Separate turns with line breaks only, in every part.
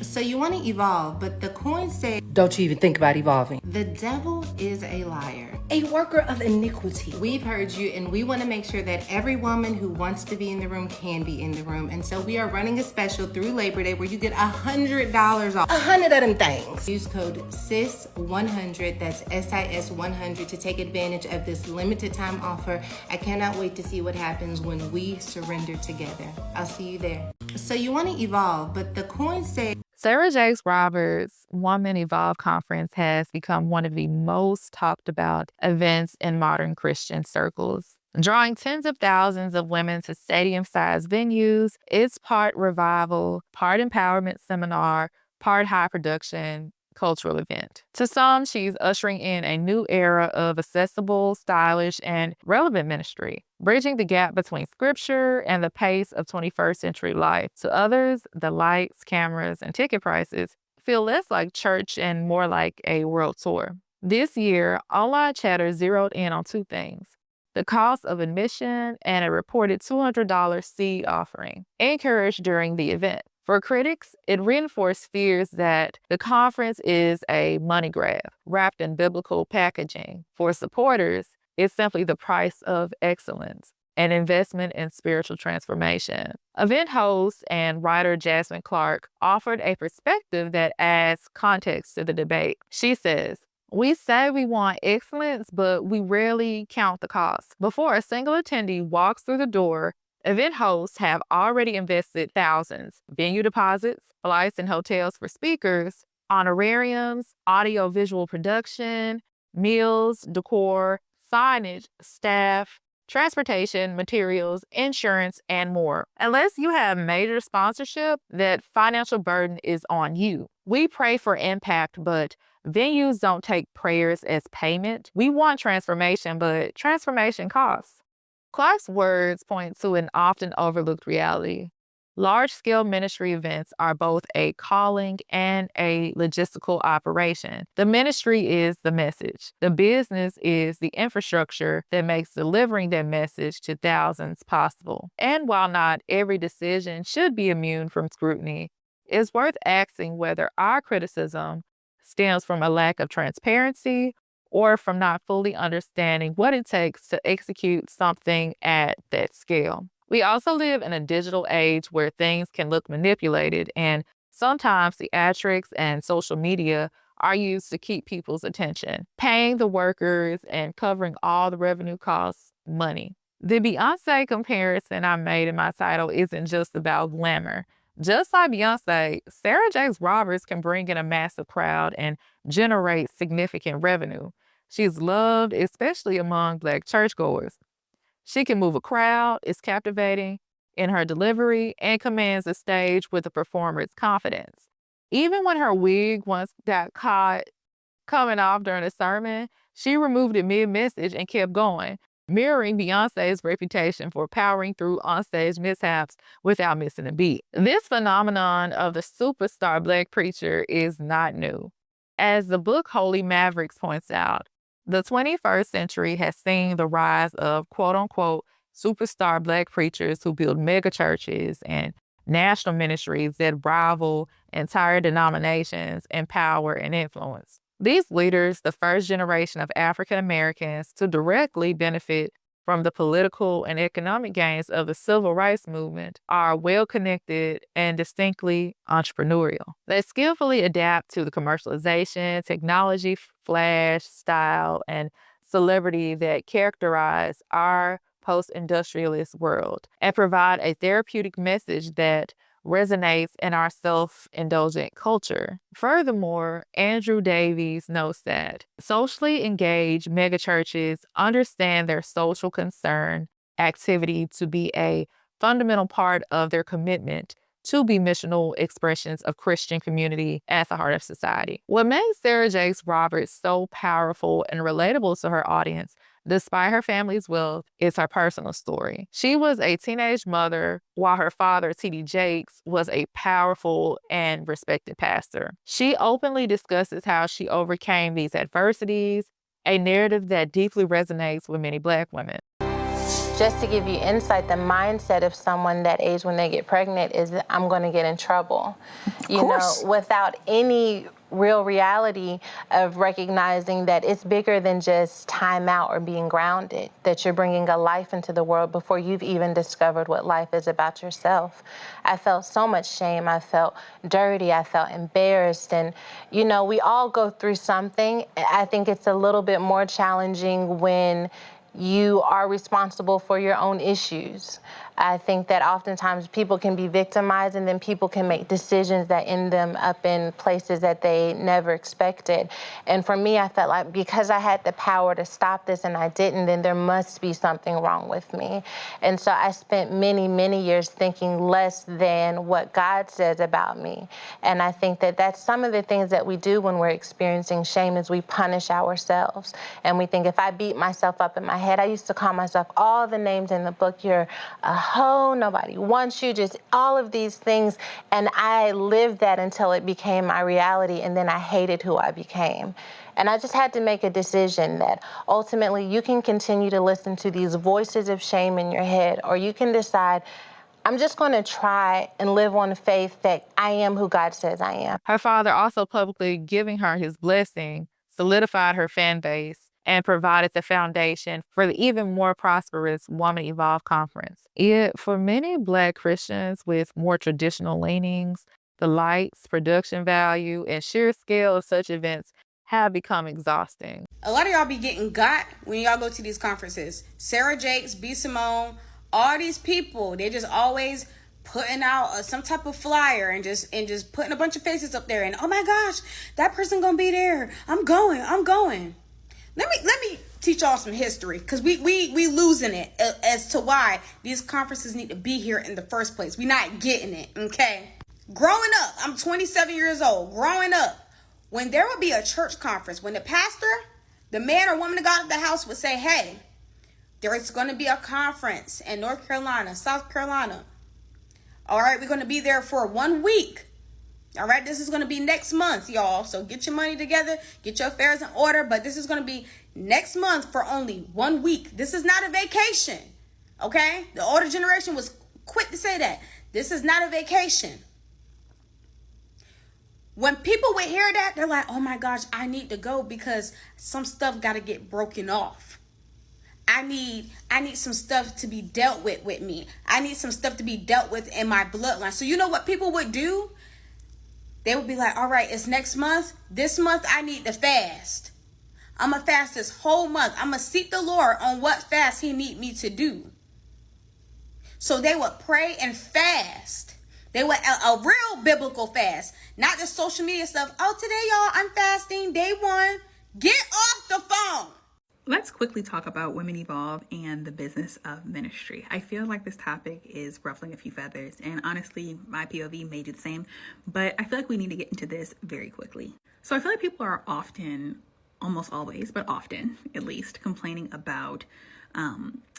So you want to evolve, but the coins say,
don't you even think about evolving.
The devil is a liar,
a worker of iniquity.
We've heard you, and we want to make sure that every woman who wants to be in the room can be in the room. And so we are running a special through Labor Day where you get $100 off.
100 of them things.
Use code SIS100, that's SIS100, to take advantage of this limited time offer. I cannot wait to see what happens when we surrender together. I'll see you there. So you want to evolve, but the coins say,
Sarah Jakes Roberts' Woman Evolve Conference has become one of the most talked about events in modern Christian circles. Drawing tens of thousands of women to stadium-sized venues, it's part revival, part empowerment seminar, part high production cultural event. To some, she's ushering in a new era of accessible, stylish, and relevant ministry, bridging the gap between scripture and the pace of 21st century life. To others, the lights, cameras, and ticket prices feel less like church and more like a world tour. This year, Online Chatter zeroed in on two things: the cost of admission and a reported $200 seed offering, encouraged during the event. For critics, it reinforced fears that the conference is a money grab wrapped in biblical packaging. For supporters, it's simply the price of excellence, an investment in spiritual transformation. Event host and writer Jasmine Clark offered a perspective that adds context to the debate. She says, "We say we want excellence, but we rarely count the cost. Before a single attendee walks through the door, event hosts have already invested thousands: venue deposits, flights and hotels for speakers, honorariums, audio-visual production, meals, decor, signage, staff, transportation, materials, insurance, and more. Unless you have major sponsorship, that financial burden is on you. We pray for impact, but venues don't take prayers as payment. We want transformation, but transformation costs." Clark's words point to an often overlooked reality. Large-scale ministry events are both a calling and a logistical operation. The ministry is the message. The business is the infrastructure that makes delivering that message to thousands possible. And while not every decision should be immune from scrutiny, it's worth asking whether our criticism stems from a lack of transparency or from not fully understanding what it takes to execute something at that scale. We also live in a digital age where things can look manipulated, and sometimes theatrics and social media are used to keep people's attention, paying the workers and covering all the revenue costs money. The Beyoncé comparison I made in my title isn't just about glamour. Just like Beyoncé, Sarah Jakes Roberts can bring in a massive crowd and generate significant revenue. She's loved, especially among Black churchgoers. She can move a crowd, is captivating in her delivery, and commands the stage with a performer's confidence. Even when her wig once got caught coming off during a sermon, she removed it mid-message and kept going, mirroring Beyoncé's reputation for powering through onstage mishaps without missing a beat. This phenomenon of the superstar Black preacher is not new. As the book Holy Mavericks points out, the 21st century has seen the rise of quote-unquote superstar Black preachers who build mega churches and national ministries that rival entire denominations in power and influence. These leaders, the first generation of African Americans to directly benefit from the political and economic gains of the civil rights movement, are well-connected and distinctly entrepreneurial. They skillfully adapt to the commercialization, technology, flash, style, and celebrity that characterize our post-industrialist world and provide a therapeutic message that resonates in our self-indulgent culture. Furthermore, Andrew Davies notes that socially engaged megachurches understand their social concern activity to be a fundamental part of their commitment to be missional expressions of Christian community at the heart of society. What makes Sarah Jakes Roberts so powerful and relatable to her audience, despite her family's wealth, is her personal story. She was a teenage mother while her father, T.D. Jakes, was a powerful and respected pastor. She openly discusses how she overcame these adversities, a narrative that deeply resonates with many Black women.
Just to give you insight, the mindset of someone that age when they get pregnant is that I'm going to get in trouble. You know, without any real reality of recognizing that it's bigger than just time out or being grounded, that you're bringing a life into the world before you've even discovered what life is about yourself. I felt so much shame. I felt dirty. I felt embarrassed. And, you know, we all go through something. I think it's a little bit more challenging when you are responsible for your own issues. I think that oftentimes people can be victimized and then people can make decisions that end them up in places that they never expected. And for me, I felt like because I had the power to stop this and I didn't, then there must be something wrong with me. And so I spent many, many years thinking less than what God says about me. And I think that that's some of the things that we do when we're experiencing shame is we punish ourselves. And we think if I beat myself up in my head, I used to call myself all the names in the book. You're a hoe, nobody wants you, just all of these things. And I lived that until it became my reality, and then I hated who I became. And I just had to make a decision that ultimately you can continue to listen to these voices of shame in your head, or you can decide, I'm just going to try and live on faith that I am who God says I am.
Her father also publicly giving her his blessing solidified her fan base and provided the foundation for the even more prosperous Woman Evolve Conference. Yet, for many Black Christians with more traditional leanings, the lights, production value, and sheer scale of such events have become exhausting.
A lot of y'all be getting got when y'all go to these conferences. Sarah Jakes, B. Simone, all these people, they just always putting out some type of flyer and just putting a bunch of faces up there and, oh my gosh, that person gonna be there. I'm going. Let me teach y'all some history, because we losing it as to why these conferences need to be here in the first place. We not getting it, okay? Growing up, I'm 27 years old. Growing up, when there would be a church conference, when the pastor, the man or woman of God of the house would say, hey, there is going to be a conference in North Carolina, South Carolina. All right, we're going to be there for 1 week. All right, this is going to be next month, y'all. So get your money together, get your affairs in order. But this is going to be next month for only 1 week. This is not a vacation, okay? The older generation was quick to say that. This is not a vacation. When people would hear that, they're like, oh my gosh, I need to go because some stuff got to get broken off. I need some stuff to be dealt with me. I need some stuff to be dealt with in my bloodline. So you know what people would do? They would be like, all right, it's next month. This month, I need to fast. I'm going to fast this whole month. I'm going to seek the Lord on what fast he need me to do. So they would pray and fast. They would a real biblical fast, not the social media stuff. Oh, today, y'all, I'm fasting. Day 1. Get off the phone.
Let's quickly talk about Women Evolve and the business of ministry. I feel like this topic is ruffling a few feathers, and honestly, my POV may do the same, but I feel like we need to get into this very quickly. So I feel like people are often, almost always, but often at least, complaining about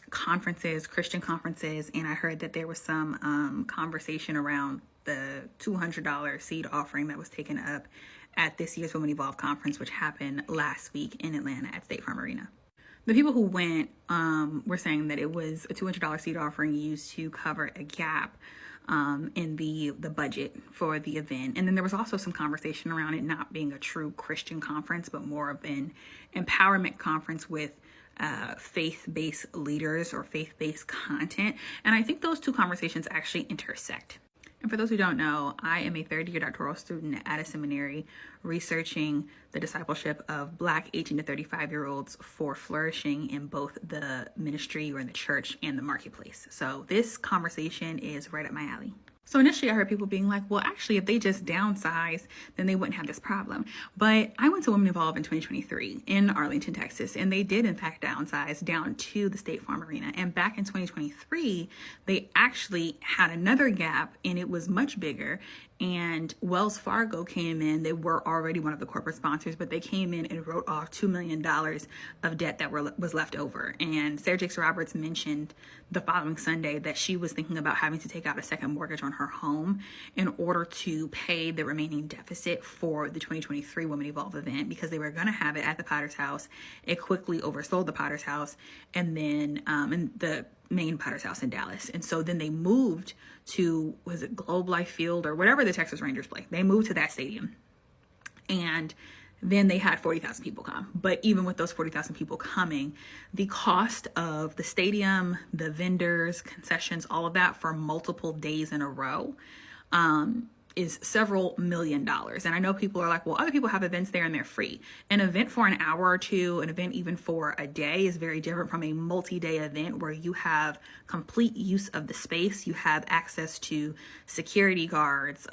conferences, Christian conferences, and I heard that there was some conversation around the $200 seed offering that was taken up at this year's Women Evolve conference, which happened last week in Atlanta at State Farm Arena. The people who went were saying that it was a $200 seed offering used to cover a gap in the budget for the event. And then there was also some conversation around it not being a true Christian conference, but more of an empowerment conference with faith-based leaders or faith-based content. And I think those two conversations actually intersect. And for those who don't know, I am a third-year doctoral student at a seminary researching the discipleship of Black 18 to 35-year-olds for flourishing in both the ministry or in the church and the marketplace. So this conversation is right up my alley. So initially I heard people being like, well, actually, if they just downsize, then they wouldn't have this problem. But I went to Women Evolve in 2023 in Arlington, Texas, and they did in fact downsize down to the State Farm Arena. And back in 2023, they actually had another gap and it was much bigger. And Wells Fargo came in. They were already one of the corporate sponsors, but they came in and wrote off $2 million of debt that was left over. And Sarah Jakes Roberts mentioned the following Sunday that she was thinking about having to take out a second mortgage on her home in order to pay the remaining deficit for the 2023 Women Evolve event, because they were going to have it at the Potter's House. It quickly oversold the Potter's House, and then and the main Potter's House in Dallas. And so then they moved to, was it Globe Life Field or whatever the Texas Rangers play? They moved to that stadium. And then they had 40,000 people come. But even with those 40,000 people coming, the cost of the stadium, the vendors, concessions, all of that for multiple days in a row, is several $1,000,000. And I know people are like, well, other people have events there and they're free. An event for an hour or two, an event even for a day is very different from a multi-day event where you have complete use of the space. You have access to security guards.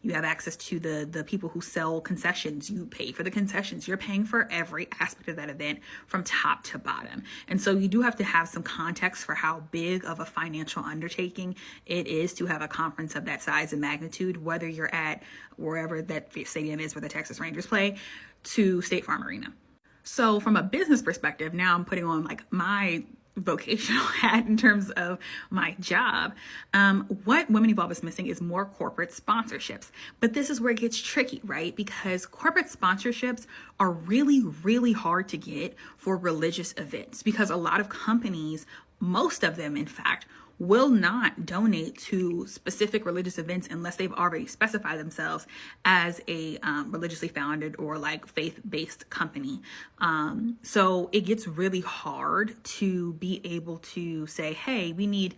You have access to the people who sell concessions. You pay for the concessions. You're paying for every aspect of that event from top to bottom. And so you do have to have some context for how big of a financial undertaking it is to have a conference of that size and magnitude, whether you're at wherever that stadium is where the Texas Rangers play, to State Farm Arena. So from a business perspective, now I'm putting on like my vocational hat in terms of my job. What Women Evolve is missing is more corporate sponsorships. But this is where it gets tricky, right? Because corporate sponsorships are really, really hard to get for religious events, because a lot of companies, most of them, in fact, will not donate to specific religious events unless they've already specified themselves as a religiously founded or like faith-based company. So it gets really hard to be able to say, hey, we need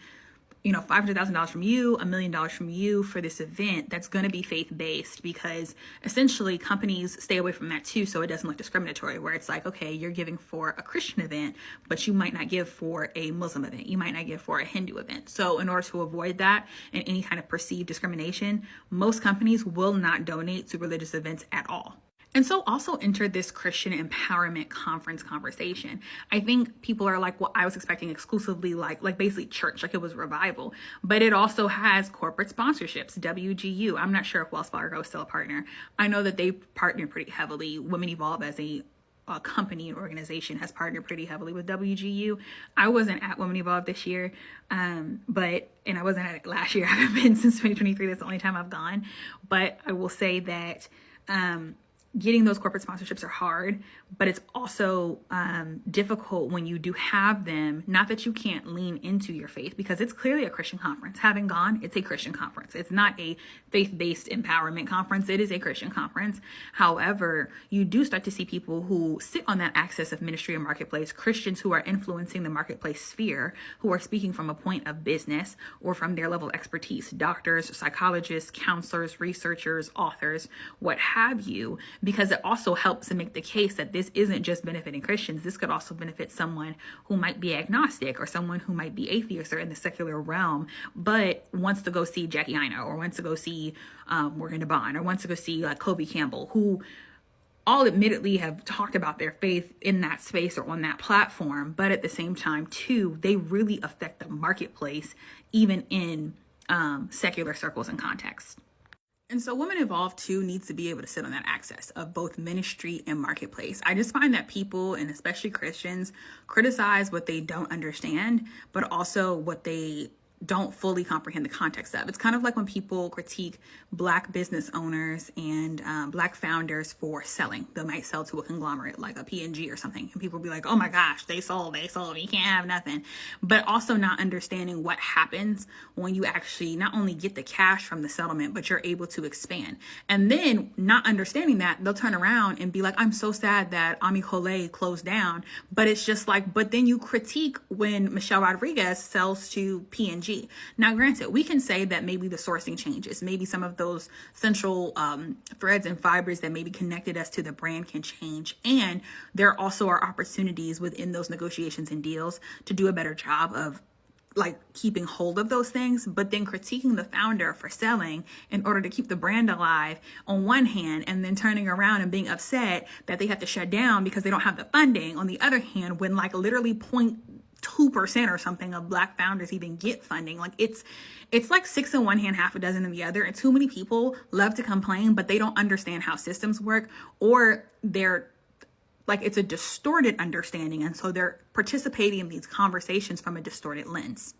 $500,000 from you, $1 million from you for this event that's going to be faith-based, because essentially companies stay away from that too, so it doesn't look discriminatory, where it's like, okay, you're giving for a Christian event, but you might not give for a Muslim event. You might not give for a Hindu event. So in order to avoid that and any kind of perceived discrimination, most companies will not donate to religious events at all. And so also enter this Christian empowerment conference conversation. I think people are like, well, I was expecting exclusively like basically church, like it was revival, but it also has corporate sponsorships. WGU, I'm not sure if Wells Fargo is still a partner. I know that they partner pretty heavily. Women Evolve as a company and organization has partnered pretty heavily with WGU. I wasn't at Women Evolve this year, and I wasn't at it last year. I haven't been since 2023. That's the only time I've gone. But I will say that getting those corporate sponsorships are hard, but it's also difficult when you do have them. Not that you can't lean into your faith, because it's clearly a Christian conference. Having gone, it's a Christian conference. It's not a faith-based empowerment conference. It is a Christian conference. However, you do start to see people who sit on that axis of ministry and marketplace, Christians who are influencing the marketplace sphere, who are speaking from a point of business or from their level of expertise, doctors, psychologists, counselors, researchers, authors, what have you, because it also helps to make the case that this isn't just benefiting Christians. This could also benefit someone who might be agnostic or someone who might be atheist or in the secular realm, but wants to go see Jackie Ina or wants to go see Morgan DeBond or wants to go see like Kobe Campbell, who all admittedly have talked about their faith in that space or on that platform. But at the same time, too, they really affect the marketplace, even in secular circles and contexts. And so Women Evolve too needs to be able to sit on that axis of both ministry and marketplace. I just find that people, and especially Christians, criticize what they don't understand, but also what they don't fully comprehend the context of. It's kind of like when people critique Black business owners and Black founders for selling. They might sell to a conglomerate like a P&G or something, and people be like, oh my gosh, they sold, you can't have nothing. But also not understanding what happens when you actually not only get the cash from the settlement, but you're able to expand. And then not understanding that, they'll turn around and be like, I'm so sad that Ami Collet closed down. But it's just like, but then you critique when Michelle Rodriguez sells to P&G. Now, granted, we can say that maybe the sourcing changes. Maybe some of those central threads and fibers that maybe connected us to the brand can change. And there also are opportunities within those negotiations and deals to do a better job of like keeping hold of those things, but then critiquing the founder for selling in order to keep the brand alive on one hand, and then turning around and being upset that they have to shut down because they don't have the funding on the other hand, when like literally 0.2% or something of Black founders even get funding. Like it's like 6 in one hand, half a dozen in the other. And too many people love to complain, but they don't understand how systems work, or they're like, it's a distorted understanding. And so they're participating in these conversations from a distorted lens.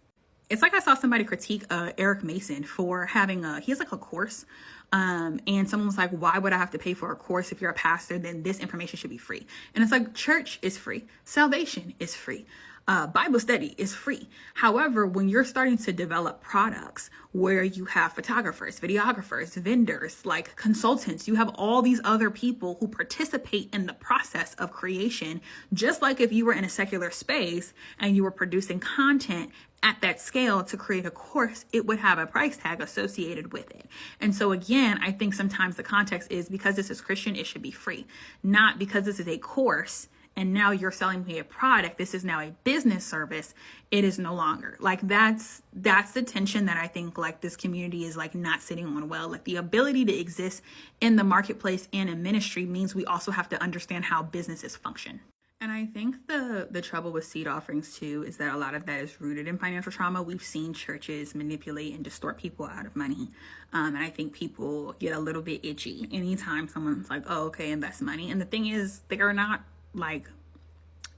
It's like I saw somebody critique Eric Mason for having he has like a course. And someone was like, why would I have to pay for a course? If you're a pastor, then this information should be free. And it's like, church is free. Salvation is free. Bible study is free. However, when you're starting to develop products where you have photographers, videographers, vendors, like consultants, you have all these other people who participate in the process of creation, just like if you were in a secular space and you were producing content at that scale to create a course, it would have a price tag associated with it. And so again, I think sometimes the context is because this is Christian, it should be free, not because this is a course and now you're selling me a product. This is now a business service. It is no longer. Like that's the tension that I think like this community is like not sitting on well. Like the ability to exist in the marketplace and in ministry means we also have to understand how businesses function. And I think the trouble with seed offerings too is that a lot of that is rooted in financial trauma. We've seen churches manipulate and distort people out of money. And I think people get a little bit itchy anytime someone's like, oh, okay, invest money. And the thing is, they are not like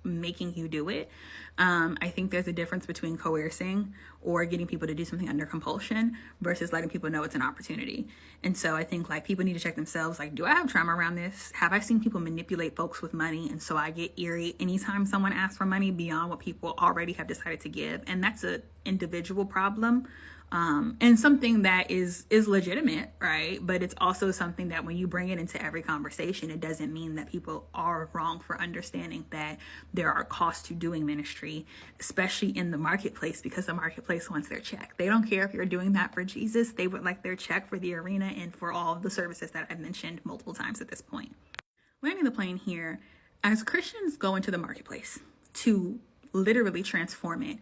making you do it. I think there's a difference between coercing or getting people to do something under compulsion versus letting people know it's an opportunity. And so I think like people need to check themselves. Like, do I have trauma around this? Have I seen people manipulate folks with money? And so I get eerie anytime someone asks for money beyond what people already have decided to give. And that's an individual problem. And something that is legitimate, right? But it's also something that when you bring it into every conversation, it doesn't mean that people are wrong for understanding that there are costs to doing ministry, especially in the marketplace, because the marketplace wants their check. They don't care if you're doing that for Jesus. They would like their check for the arena and for all of the services that I've mentioned multiple times at this point. Landing the plane here, as Christians go into the marketplace to literally transform it,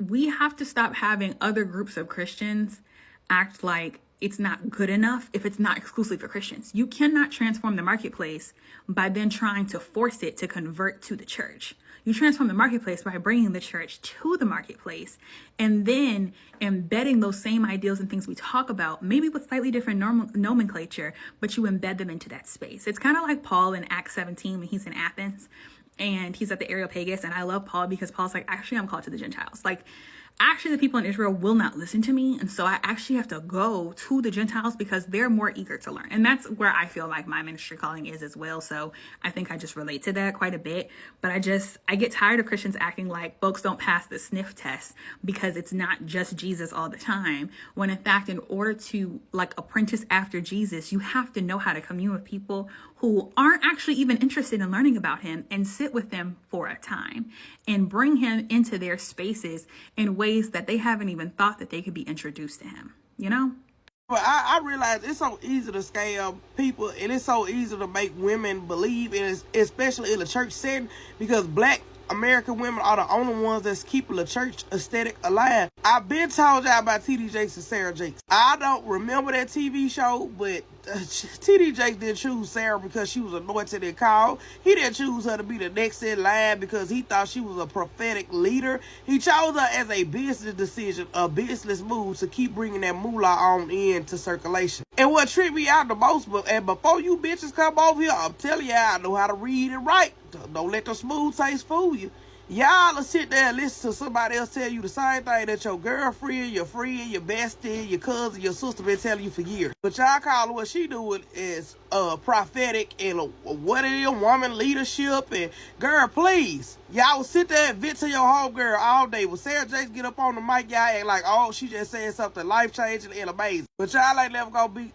we have to stop having other groups of Christians act like it's not good enough if it's not exclusively for Christians. You cannot transform the marketplace by then trying to force it to convert to the church. You transform the marketplace by bringing the church to the marketplace and then embedding those same ideals and things we talk about, maybe with slightly different nomenclature, but you embed them into that space. It's kind of like Paul in Acts 17 when he's in Athens and he's at the Areopagus. And I love Paul because Paul's like, actually, I'm called to the Gentiles. Like, actually, the people in Israel will not listen to me. And so I actually have to go to the Gentiles because they're more eager to learn. And that's where I feel like my ministry calling is as well. So I think I just relate to that quite a bit. But I get tired of Christians acting like folks don't pass the sniff test because it's not just Jesus all the time. When in fact, in order to like apprentice after Jesus, you have to know how to commune with people who aren't actually even interested in learning about him and sit with them for a time and bring him into their spaces in ways that they haven't even thought that they could be introduced to him, you know?
But I realize it's so easy to scam people and it's so easy to make women believe, and especially in the church setting, because Black American women are the only ones that's keeping the church aesthetic alive. I've been told y'all about TD Jakes and Sarah Jakes. I don't remember that TV show, but TD Jakes didn't choose Sarah because she was anointed and called. He didn't choose her to be the next in line because he thought she was a prophetic leader. He chose her as a business decision, a business move to keep bringing that moolah on into circulation. And what tripped me out the most, and before you bitches come over here, I'm telling y'all, I know how to read and write. Don't let the smooth taste fool you. Y'all will sit there and listen to somebody else tell you the same thing that your girlfriend, your friend, your bestie, your cousin, your sister been telling you for years. But y'all call what she doing is prophetic and what it is, woman leadership. And girl, please, y'all will sit there and vent to your homegirl all day. When Sarah Jakes get up on the mic, y'all act like, oh, she just said something life-changing and amazing. But y'all ain't never gonna be,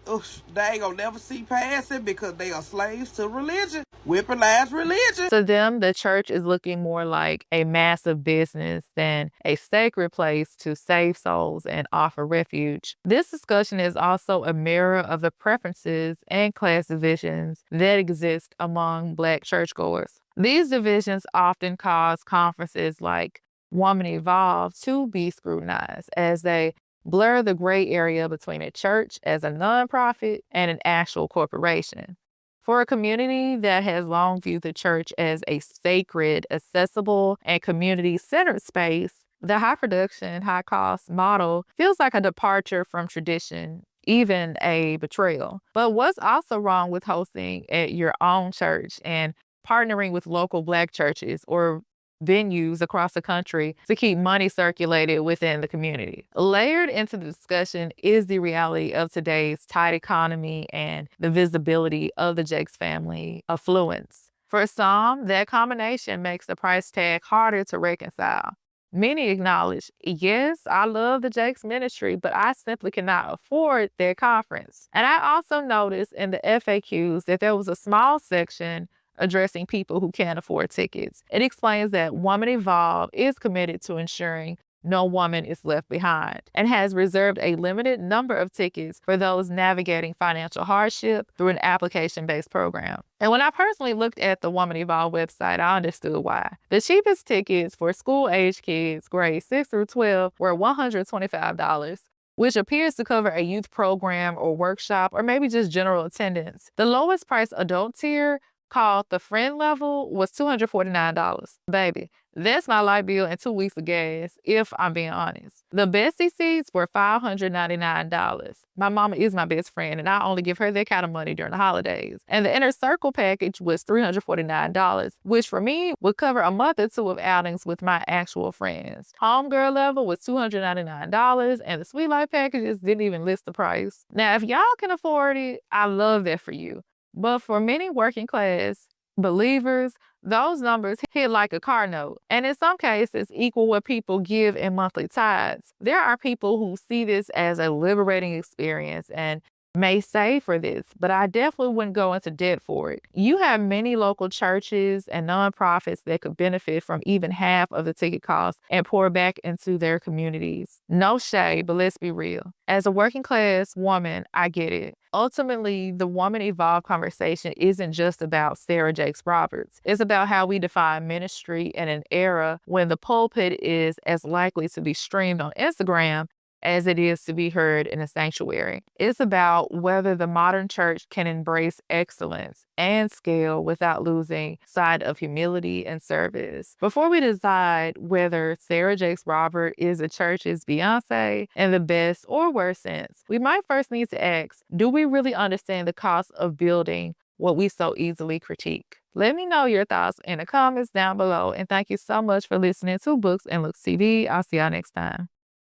they ain't gonna never see past it because they are slaves to religion. Weaponized religion.
To them, the church is looking more like a massive business than a sacred place to save souls and offer refuge. This discussion is also a mirror of the preferences and class divisions that exist among Black churchgoers. These divisions often cause conferences like Woman Evolve to be scrutinized as they blur the gray area between a church as a nonprofit and an actual corporation. For a community that has long viewed the church as a sacred, accessible, and community-centered space, the high production, high cost model feels like a departure from tradition, even a betrayal. But what's also wrong with hosting at your own church and partnering with local Black churches or venues across the country to keep money circulated within the community? Layered into the discussion is the reality of today's tight economy and the visibility of the Jakes family affluence. For some, that combination makes the price tag harder to reconcile. Many acknowledge, yes, I love the Jakes ministry, but I simply cannot afford their conference. And I also noticed in the FAQs that there was a small section addressing people who can't afford tickets. It explains that Woman Evolve is committed to ensuring no woman is left behind and has reserved a limited number of tickets for those navigating financial hardship through an application-based program. And when I personally looked at the Woman Evolve website, I understood why. The cheapest tickets for school-age kids grades 6 through 12 were $125, which appears to cover a youth program or workshop or maybe just general attendance. The lowest price adult tier, called the friend level, was $249. Baby, that's my light bill and 2 weeks of gas, if I'm being honest. The bestie seats were $599. My mama is my best friend, and I only give her that kind of money during the holidays. And the inner circle package was $349, which for me would cover a month or two of outings with my actual friends. Homegirl level was $299, and the Sweet Life packages didn't even list the price. Now, if y'all can afford it, I love that for you. But for many working class believers, those numbers hit like a car note, and in some cases equal what people give in monthly tithes. There are people who see this as a liberating experience and may save for this, but I definitely wouldn't go into debt for it. You have many local churches and nonprofits that could benefit from even half of the ticket cost and pour back into their communities. No shade, but let's be real. As a working class woman, I get it. Ultimately, the Woman Evolve conversation isn't just about Sarah Jakes Roberts. It's about how we define ministry in an era when the pulpit is as likely to be streamed on Instagram as it is to be heard in a sanctuary. It's about whether the modern church can embrace excellence and scale without losing sight of humility and service. Before we decide whether Sarah Jakes Roberts is a church's Beyoncé in the best or worst sense, we might first need to ask, do we really understand the cost of building what we so easily critique? Let me know your thoughts in the comments down below, and thank you so much for listening to Books and Looks TV. I'll see y'all next time.